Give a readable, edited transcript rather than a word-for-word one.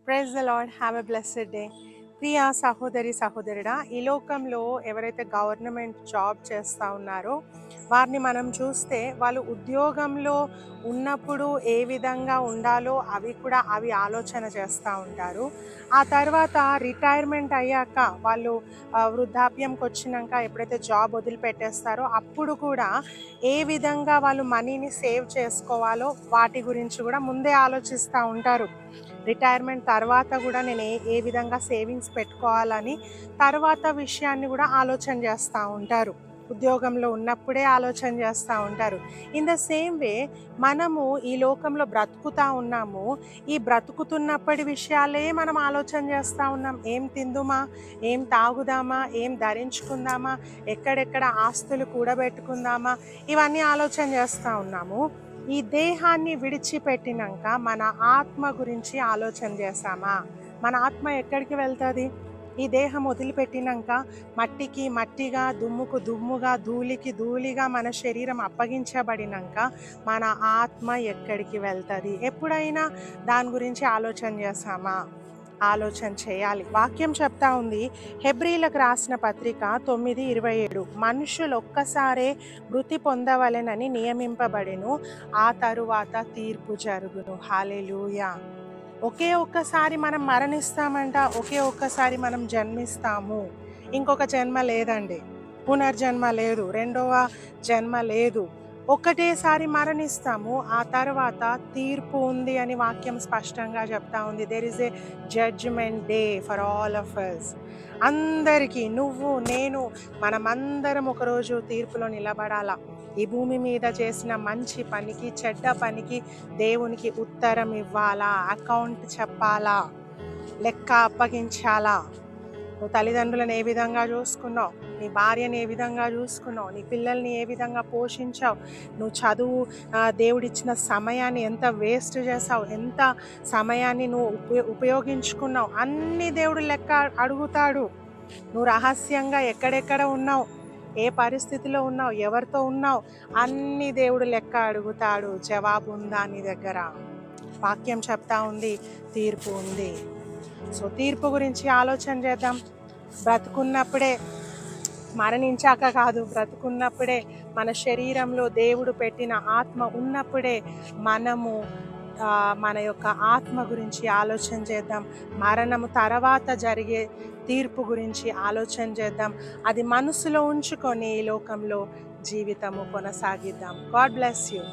Praise the lord. Have a blessed day. ప్రియ సహోదరి సహోదరుడా, ఈ లోకంలో ఎవరైతే గవర్నమెంట్ జాబ్ చేస్తూ ఉన్నారో వారిని మనం చూస్తే వాళ్ళు ఉద్యోగంలో ఉన్నప్పుడు ఏ విధంగా ఉండాలో అవి ఆలోచన చేస్తూ ఉంటారు. ఆ తర్వాత రిటైర్మెంట్ అయ్యాక వాళ్ళు వృద్ధాప్యంకి వచ్చినాక ఎప్పుడైతే జాబ్ వదిలిపెట్టేస్తారో అప్పుడు కూడా ఏ విధంగా వాళ్ళు మనీని సేవ్ చేసుకోవాలో వాటి గురించి కూడా ముందే ఆలోచిస్తూ ఉంటారు. రిటైర్మెంట్ తర్వాత కూడా నేను ఏ విధంగా సేవింగ్స్ పెట్టుకోవాలని తర్వాత విషయాన్ని కూడా ఆలోచన చేస్తూ ఉంటారు. ఉద్యోగంలో ఉన్నప్పుడే ఆలోచన చేస్తూ ఉంటారు. ఇన్ ద సేమ్ వే మనము ఈ లోకంలో బ్రతుకుతూ ఉన్నాము. ఈ బ్రతుకుతున్నప్పటి విషయాలే మనం ఆలోచన చేస్తూ ఉన్నాం. ఏం తిందుమా, ఏం తాగుదామా, ఏం ధరించుకుందామా, ఎక్కడెక్కడ ఆస్తులు కూడబెట్టుకుందామా, ఇవన్నీ ఆలోచన చేస్తూ ఉన్నాము. ఈ దేహాన్ని విడిచిపెట్టినాక మన ఆత్మ గురించి ఆలోచన చేస్తామా? మన ఆత్మ ఎక్కడికి వెళ్తుంది? ఈ దేహం వదిలిపెట్టినాక మట్టికి మట్టిగా, దుమ్ముకు దుమ్ముగా, ధూళికి ధూళిగా మన శరీరం అప్పగించబడినాక మన ఆత్మ ఎక్కడికి వెళ్తుంది? ఎప్పుడైనా దాని గురించి ఆలోచన చేస్తామా? ఆలోచన చేయాలి. వాక్యం చెప్తా ఉంది, హెబ్రీలకు రాసిన పత్రిక 9:27, మనుషులు ఒక్కసారే మృతి పొందవలెనని నియమింపబడెను, ఆ తరువాత తీర్పు జరుగును. హల్లెలూయా. ఒకే ఒక్కసారి మనం మరణిస్తామంట. ఒకే ఒక్కసారి మనం జన్మిస్తాము. ఇంకొక జన్మ లేదండి. పునర్జన్మ లేదు, రెండవ జన్మ లేదు. ఒకటేసారి మరణిస్తాము, ఆ తర్వాత తీర్పు ఉంది అని వాక్యం స్పష్టంగా చెప్తా ఉంది. There is a judgement day for all of us. అందరికీ, నువ్వు నేను మనమందరం ఒకరోజు తీర్పులో నిలబడాలా. ఈ భూమి మీద చేసిన మంచి పనికి చెడ్డ పనికి దేవునికి ఉత్తరం ఇవ్వాలా, అకౌంట్ చెప్పాలా, లెక్క అప్పగించాలా. నువ్వు తల్లిదండ్రులను ఏ విధంగా చూసుకున్నావు, నీ భార్యని ఏ విధంగా చూసుకున్నావు, నీ పిల్లల్ని ఏ విధంగా పోషించావు, నువ్వు చదువు దేవుడిచ్చిన సమయాన్ని ఎంత వేస్ట్ చేసావు, ఎంత సమయాన్ని నువ్వు ఉపయోగించుకున్నావు, అన్ని దేవుడు లెక్క అడుగుతాడు. నువ్వు రహస్యంగా ఎక్కడెక్కడ ఉన్నావు, ఏ పరిస్థితిలో ఉన్నావు, ఎవరితో ఉన్నావు, అన్ని దేవుడు లెక్క అడుగుతాడు. జవాబు ఉందా నీ దగ్గర? వాక్యం చెప్తా ఉంది, తీర్పు ఉంది. సో తీర్పు గురించి ఆలోచన చేద్దాం. బ్రతుకున్నప్పుడే, మరణించాక కాదు, బ్రతుకున్నప్పుడే మన శరీరంలో దేవుడు పెట్టిన ఆత్మ ఉన్నప్పుడే మనము మన యొక్క ఆత్మ గురించి ఆలోచన చేద్దాం. మరణము తర్వాత జరిగే తీర్పు గురించి ఆలోచన చేద్దాం. అది మనసులో ఉంచుకొని ఈ లోకంలో జీవితము కొనసాగిద్దాం. God bless you.